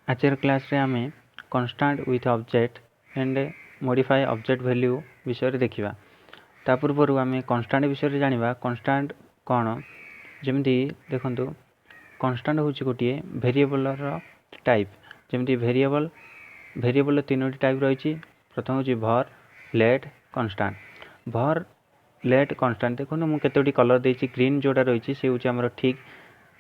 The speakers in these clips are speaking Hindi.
आजर क्लास रे आमे constant with object and modify object value विषय देखा। ता पूर्व आम कन्स्टांट विषय जाना। कन्स्टांट कौन जमी देखु कन्स्टांट हूँ गोटे वेरिएबल टाइप। जमी वेरिएबल वेरिएबल तीनो टाइप रही। प्रथम हूँ भर लेट कन्स्टांट। भर लेट कन्स्टांट देखो मुझे कलर देती ग्रीन जोड़ा रही से हूँ आम ठीक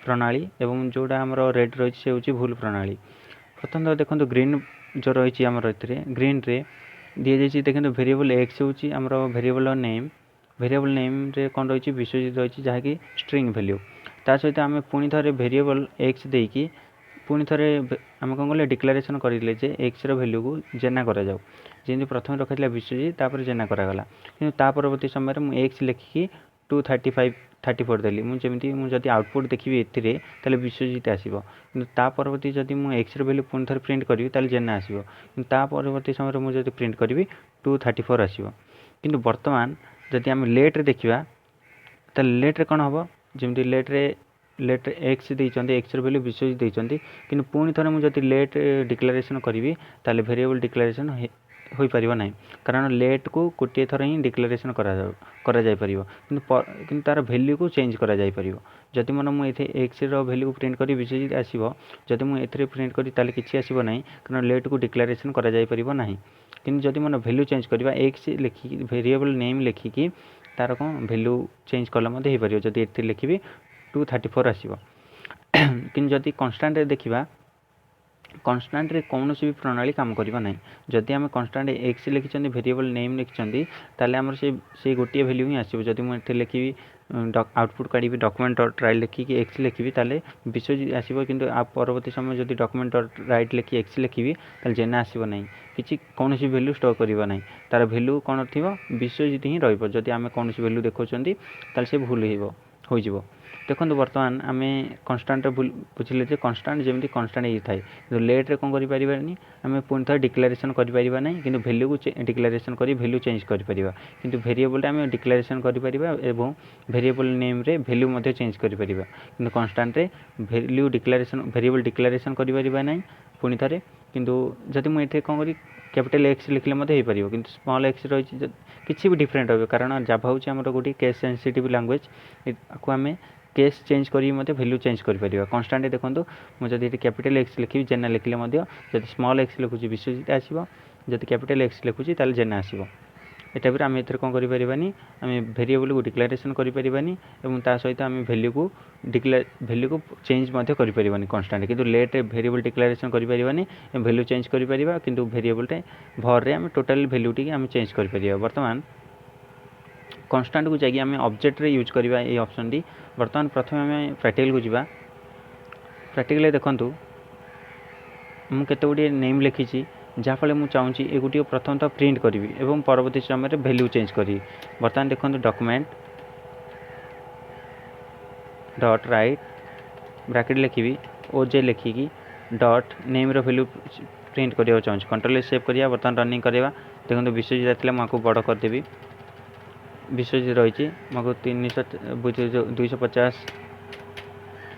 प्रणाली एवं जोड़ा आम रेड रही से हूँ भूल प्रणाली। प्रथम तो देखो ग्रीन जो रही आमर ग्रीन रे दी जाइए देखो वेरिएबल एक्स हूँ आमर वेरिएबल नेम। वेरिएबल नेम रे कौन रही विश्वजित रही जहाँकि स्ट्रिंग वैल्यू। ता सहित आम पुणी थे वेरिएबल एक्स देकी पुणी थे आम कौन कले डिक्लारेसन करें जे एक्स रैल्यू को जेना करा जाऊ। जमी प्रथम रखा विश्वजित तापर जेना करागला कि परवर्ती समय मुझे एक्स लिखिकी 235 34 देली मुझे आउटपुट देखी ए विश्वजित आसो। कि परवर्ती जदि मुझे एक्स रैल्यू पुणी थे प्रिंट करी ताल जेना आसो। कि परवर्ती समय मुझे प्रिंट करी 234 आसो। कि बर्तमान जदि आम लेट्रे देखा तो लेट्रे कौन हम जमी लेट्रे एक्स देते एक्स रैल्यू विश्वजित देते कि पुणी थे मुझे लेट डिक्लारेसन करी ताल वेरिएबल डिक्लारेसन हो पार ना। कारण लेट को गोटे थर ही डिक्लारेसन कि तार वैल्यू को चेंज करा जाय परिबो। जदि मन मुझे एक्स वैल्यू को प्रिंट करी विश्वजित आसो जदि मुझे प्रिंट करी ताले किसी आसो ना। कारण लेट को डिक्लारेसन करा जाय परिबो नाही। कि जदि मन वैल्यू चेंज करवा एक्स लिखिकी वेरिएबल नेम लिखिकी तार कौन वैल्यू चेंज कला हो पार जदि ए लिखी 234 आसो। कि जदि कन्स्टांट देखा कन्स्टांट रे कौन भी प्रणाली काम करना ना। जदि आम कन्स्टांट एक्स लिखिं वेरिएबल नेम लिखिं ताले आमर से गोटे वैल्यू ही आसो। जदि मुझे लिखी आउटपुट काढ़ी डॉक्यूमेंट डॉट राइट लिखिकी एक्स लिखी ताले विश्वजित आसो। कि परवर्ती समय जदि डॉक्यूमेंट डॉट राइट लिखी एक्स लिखी ताले जेना आसो ना। कि कौन वैल्यू स्टोर करवा ना तार वैल्यू कौन थी विश्वजित ही रही। आम कौन वैल्यू देखा ताले से भूल हो। देखो बर्तमान आम कन्स्टांट बुझे जे कन्स्टांट जमी कन्स्टांट ये थाए लेट्रे कौन करें आम पुणी थे डिक्लारेसन करें ना। कि वैल्यू को डिक्लारेसन कर वैल्यू चेंज कर कि वेरिएबल आम डिक्लारेसन कर वेरिएबल नेम रे वैल्यू चेंज कर कि कन्स्टांट रे वैल्यू डिक्लारेसन वेरिएबल डिक्लारेसन कर ना पुणी थे। किंतु जदि मुझे कौन करी कैपिटल एक्स लिखले हो पार कि स्मॉल एक्स रही किसी भी डिफरेंट हो। कारण जाभा हूँ आम गोटे केस सेंसिटिव लैंग्वेज को आम केस चेंज करी वैल्यू चेंज कर कन्स्टांट देखो मुझे कैपिटल एक्स लिखी जेना लिखले जब स्मॉल एक्स लिखुची विश्वजित आसो जब कैपिटल एक्स लिखुची ताल जेना आसो। ए टाइप आम एथर कौन करें आम वेरिएबल को डिक्लारेसन करें और सहित आम वैल्यू को चेंज करें कन्स्टांट। किंतु लेट वेरिएबल डिक्लारेसन करें वैल्यू चेंज कर कि वेरिएबल भर आम टोटाल वैल्यू टी आम चेंज कर। बर्तमान कन्स्टांट को जाकि आम ऑब्जेक्ट रे यूज करवा ये ऑप्शन टी। बर्तमान प्रथम आम प्रैक्टिकल को जावा। प्रैक्टिकल देखूँ मुझे गुटे नेम लिखी जहाँफल मुझे चाहूँगी ये गोटे प्रथम तो प्रिंट करी एवं परवर्ती समय वैल्यू चेंज करी। बर्तमान देखो डॉक्यूमेंट डॉट राइट ब्रैकेट लिखी ओजे लिखिकी डॉट नेम वैल्यू प्रिंट करने चाहूँगी। कंट्रोल सेव करिया बर्तमान रनिंग करवा। देखो विश्वजित आते मुझे बड़ करदेवी विश्वजित रही मुझे 250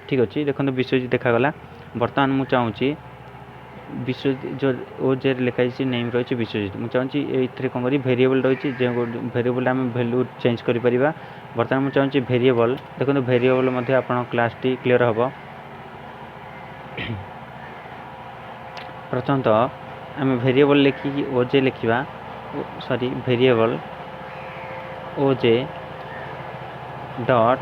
ठीक अच्छे। देखो विश्वजित देखागला। बर्तमान मुझे चाहूँगी विश्वजित जो ओजे लिखाई नेम रही विश्वजित मुझे चाहूँगी ये कौन करी वेरिएबल रही जो वेरिएबल आम वैल्यू चेंज कर। बर्तमान मुझे चाहूँगी वेरिएबल देखो वेरिएबल आप क्लास टी क्लीयर हम। प्रथम तो आम वेरिएबल लिखिकी ओजे लिखा सॉरी वेरिएबल ओजे डॉट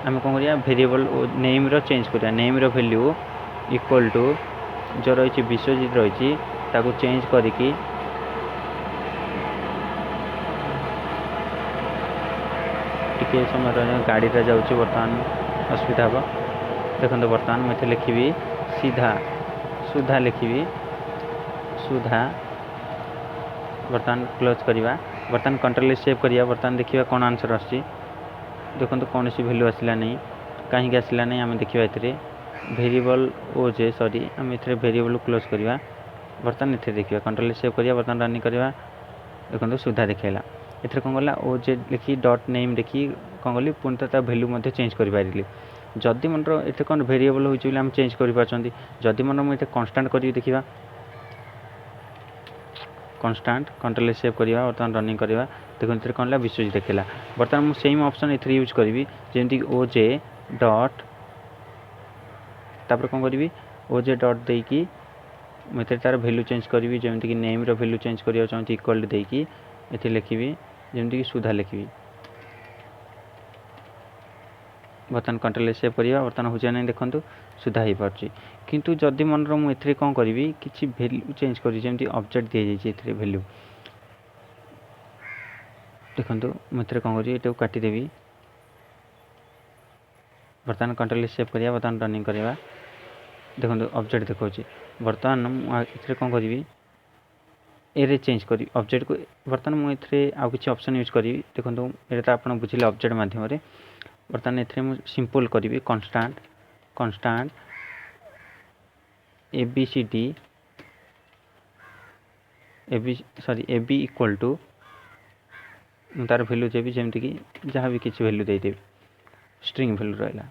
आम कौन करिया वेरिएबल नेम रो चेंज करिया नेम रो वैल्यू इक्वल टू जो रही विश्वजित रही ताको चेंज करिकी टिके समय गाड़ी रे जाऊँ बर्तमान असुविधा हम। देखो बर्तमान मुझे लिखी सीधा सुधा लिखी सुधा बर्तमान क्लोज करवा। बर्तमान कंट्रोल सेव करिया। बर्तमान देखिए कौन आंसर आसी देखो कौन सी वैल्यू आसला नहीं कहीं आसला नहीं आम देखा ये वेरिएबल ओजे सॉरी आम ए वेरिएबल क्लोज करवा। बर्तमान ये देखिए कंट्रोल सेव करिया। बर्तमान रनिंग करवा। देखो सुधा देखेला एथर कौन गला ओजे लिखी डॉट नेम देखी कौन कली पुणी तो वैल्यू चेंज कर पारि। जदि मन ये कौन भेरिएबल हो चेंज कर जदि मन मुझे कन्स्टाट करी देखा कन्स्टाट कंट्रोल सेव करवा बर्तमान रनिंग करवा देखो ये कौन विश्वजित देखा बर्तमान मुझे सेम ऑप्शन ए यूज करी जमीक ओजे डॉट तापर कौन करी ओजे डॉट देकी मुझे तार भैल्यू चेंज करी जमीक नेम भैल्यू चेंज करवा चाहूँगी इक्वल देकी ये लिखी जमीक सुधा लिखी बर्तमान कंट्रोल सेव करवा बर्तमान हो ना देखो सुधा हो पार्टी किंतु जदि मन मुझे कौन करी कि भैल्यू चेंज करी जमी ऑब्जेक्ट दी जाइए भैल्यू देखो मुझे कौन कर काटिदेवी बर्तमान कंट्रोल सेव करवा बर्तमान रनिंग करवा देखो ऑब्जेक्ट देखा बर्तमान मुझे कौन करी एरे चेंज करी ऑब्जेक्ट को बर्तमान मुझे आउ कि ऑप्शन यूज करी देखो ये तो आप बुझे ऑब्जेक्ट माध्यम बर्तमान ये सिंपल करी constant constant ABCD A B equal to तार भैल्यू देवी जमीक जहाँ भी किसी भैल्यू देदेवी स्ट्रिंग भैल्यू रहा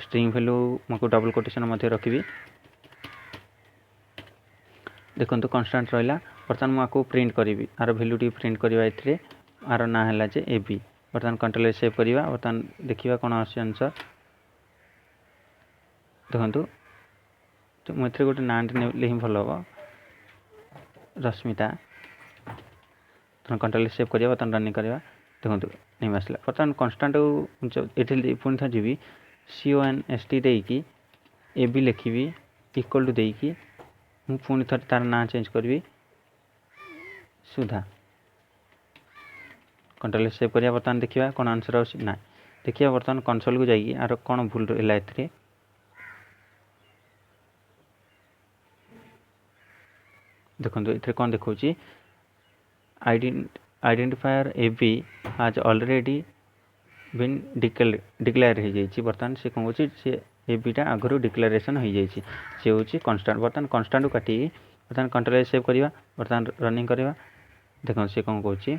स्ट्रिंग भैल्यू मुझे डबल कोटेशन मध्य रखी देखो कन्स्टाट रहा बर्तमान मुझे प्रिंट करी आर भैल्यू टी प्रिंट करवा ए आर ना है जे ए बी बर्तमान कंट्रोल सेव करवा बर्तमान देखा कौन आंसर देखो तो मुझे गोटे ना ही भल हम रश्मिता कंट्रोल सेव करवा बर्तमान रनिंग करवा देखो नहीं आसला बर्तमान कन्स्टाट ये पुणी थर जी CONST देकी ए बी लिखी इक्वल टू देकी पुणी थर तार ना चेंज करी सुधा कंट्रोल सेव करवा बर्तमान देखा कौन आंसर ना देखिए बर्तमान कंसोल को जाइए आर कौन भूल रहा ए देखो ये कौन देखा आइडेंटिफायर ए बी हाज ऑलरेडी बिन डिक्लेयर हो जाइए बर्तमान से कौन कौन ए बीटा आगु डिक्लेरेसन हो जाइए सी हूँ कन्स्टाट बर्तमान कन्स्टाट काटी बर्तमान कंट्रोल सेव करवा बर्तमान रनिंग करवा देखो सी कौन कौन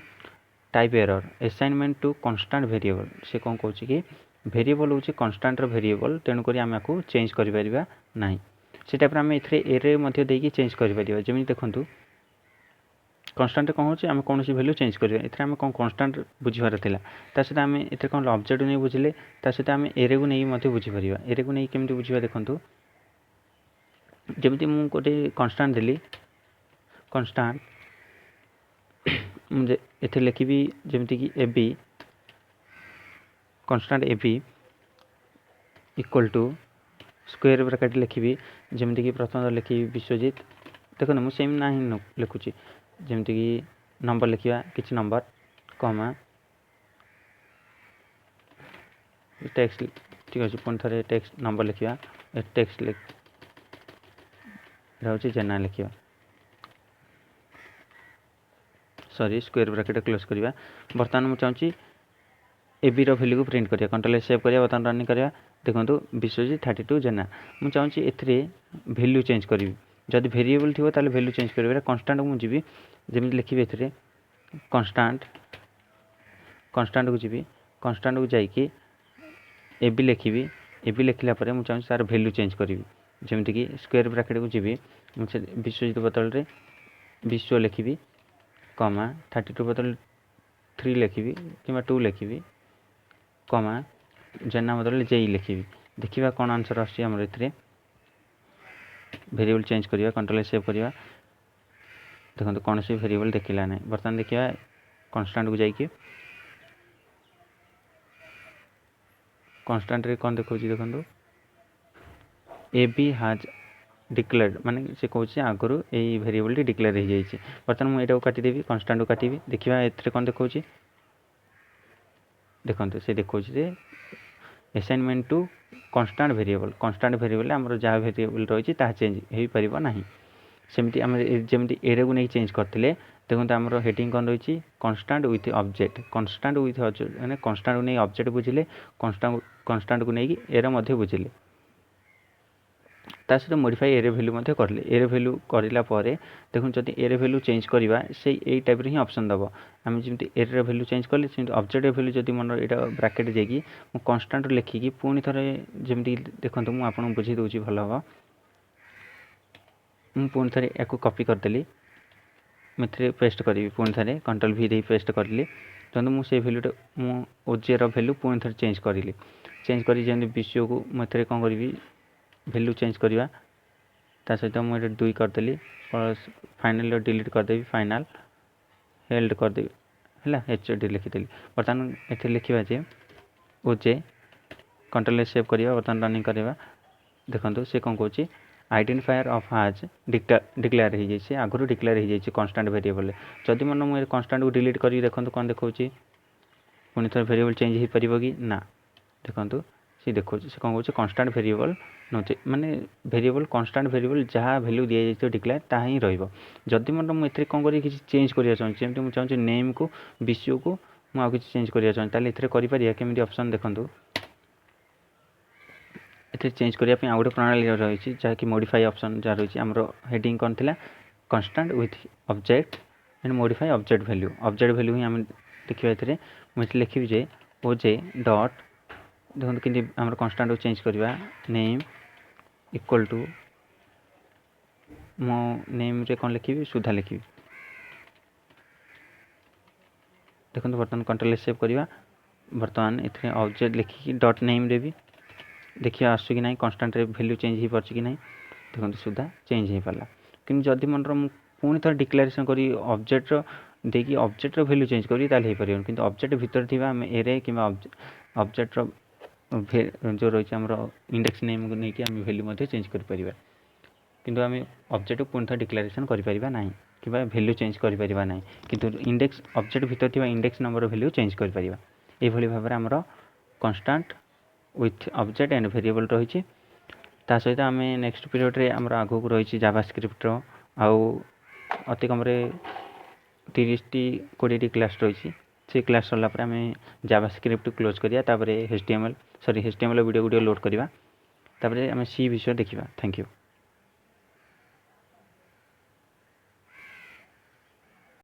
type error assignment to constant variable से कौन कौन कि वेरिएबल हूँ कन्स्टाट वेरिएबल तेणुक आम आपको चेंज करें ना से टाइप आम एरे चेंज कर जमी देखूँ कन्स्टाट कौन हो आम कौन भैल्यू चेंज करवा ये आम कौन कन्स्टाट बुझार था सहित आम ए कौन ऑब्जेक्ट नहीं बुझे सहित आम एरे को नहीं बुझीपर एरे को नहीं केमी बुझा देखूँ जमी मुझे गोटे कन्स्टाट देली कन्स्टाट मुझे ये लिखी जमीक A B constant A B equal to square bracket लिखी जमीक प्रथम लिखी विश्वजित देखो मुझे सेम ना ही लिखुची जमीक नंबर लिखा किसी नंबर कमा टेक्स्ट ठीक अच्छे पुणी थे टेक्स्ट नंबर लिखा टेक्स्ट हूँ जेना लिखा सॉरी स्क्वायर ब्रैकेट क्लोज करवा बर्तमान मुझे चाहूँगी ए बी भैल्यू को प्रिंट करिया कंट्रोल सेव करवा बर्तमान रनिंग करवा देखो विश्वजित 32 जेना मुझे चाहूँगी ए भैल्यू चेंज करी जदि वेरिएबल थी ताले भैल्यू चेंज कर कन्स्टाट मुझे जी जमी लिखी ए कन्स्टाट कन्स्टाट को जी कन्स्टाट को जाकि ए बी लिखी ए बी लिखला मुझे चाहूँगी तार भैल्यू चेंज करी जमीक स्क्वायर ब्रैकेट को जी मुझे विश्वजित बदल में विश्व लिखी कमा 32 बदल 3 लिखी कि 2 लिखी कमा जेना बदल जेई लिखी देखा कौन आंसर आमर ए वेरिएबल चेंज करवा कंट्रोल सेव करवा देखो कौन सी वेरिएबल देखला ना बर्तमान देखा कन्स्टाट को जाकि कन्स्टाट रे कौन देखा देखो ए बी हाज डिक्लेयर्ड माने से कौन आगुरी यही वेरिएबल डिक्लेयर हो जाइए बर्तमान मुझे काटिदेवी कन्स्टाट को काटी देखा ए कौन देखा देखो से देखा असाइनमेंट टू कन्स्टाट वेरिएबल आमर जहाँ वेरिएबल रही चेंज हो पार ना सेमती आम जमी एरे को नहीं चेंज करते देखो आमर हेडिंग कौन रही कन्स्टाट विथ ऑब्जेक्ट कन्स्टाट विथ ऑब्जेक्ट मैंने कन्स्टाट को नहीं ऑब्जेक्ट बुझिले कन्स्टाट को नहीं एरे बुझिले ता सहित मॉडिफाई एरे वैल्यू करले एरे वैल्यू करला देखो जब एरे वैल्यू चेंज करवा से यही टाइप ही ऑप्शन दब आम जमी एरे वैल्यू चेंज कले ऑब्जेक्ट वैल्यू जब मन यहाँ ब्रैकेट जाकि कन्स्टांट लिखिकी पुणी थे जमी देखो मुझे बुझे दूसरी भल हम मुझे पुणी थे या कॉपी करदेली मैं पेस्ट करी पुणी थे कंट्रोल V दे पेस्ट करी तो मुझे वैल्यूटा ओजे वैल्यू पुणी थे चेंज करी चेंज कर जमी विषय को मुझे कौन करी वैल्यू चेंज करवा ता सहित मुझे 2 करदेली फाइनल डिलीट करदेवी फाइनल हेल्ड करदेवी है HD लिखिदेली बर्तमान ये लिखा जे ओजे कंट्रोल सेव करवा बर्तमान रनिंग करवा देखो सी कौन कौन आइडेंटिफायर ऑफ आज डिक्लेयर हो जाए आगुरी डिक्लेयर हो जाए कन्स्टांट वेरिएबल जदि मन मुझे कन्स्टांट को डिलीट करी देखो कौन देखा पुणी थे वेरिएबल चेंज हो पार कि ना देखो सी देखो से कौन कौन कन्स्टांट वेरिएबल नोचे माने वेरिएबल कन्स्टांट वेरिएबल जहाँ वैल्यू दि जाए डिक्लेयर ता ही रही मन मुझे कौन कर चेंज करना चाहिए जमी मुझे चाहूँ नेम को विषय को मुझे चेंज करना चाहिए ताल ये कमी ऑप्शन देखो ये चेंज करने आउ गए प्रणाली रही जहाँकि मॉडिफाई ऑप्शन जहाँ रही आमर हेडिंग कौन थी constant with object and modify object value ही आम देखिए मुझे लिखी जे ओजे डॉट देखो कि आम कन्स्टांट को चेंज करवा नेम इक्वल टू मो नेम रे कौन लिखी सुधा लिखी देखो बर्तमान कंट्रोल सेव करवा बर्तमान ये ऑब्जेक्ट लिखिकी डॉट नेम रे भी देखिए आसू कि ना कन्स्टांट वैल्यू चेंज हो पार्छ कि ना देखो सुधा चेंज हो पारा कि जदि मन पुणी थे डिक्लेरेसन कर ऑब्जेक्ट देखिए ऑब्जेक्ट वैल्यू चेंज करी ताल हो पार कि ऑब्जेक्ट भितर थी आम एरे कि ऑब्जेक्ट जो रही आम इंडेक्स नेम को लेकिन आम वैल्यू चेंज कर परिबा किंतु आम ऑब्जेक्ट को पुणी थे डिक्लेरेसन कर परिबा नहीं कि वैल्यू चेंज कर परिबा नहीं किंतु इंडेक्स ऑब्जेक्ट भितर थी इंडेक्स नंबर वैल्यू चेंज कर परिबा एभली भाव में आमर constant with object and variable रही ता सहित आम नेक्स्ट पीरियड रे आमर आगो को रही जावास्क्रिप्ट आउ अति कम 30-20 क्लास रही से क्लास सरला आम जावास्क्रिप्ट क्लोज करिया HTML वीडियो लोड करवा आम सी विषय देखा। Thank you.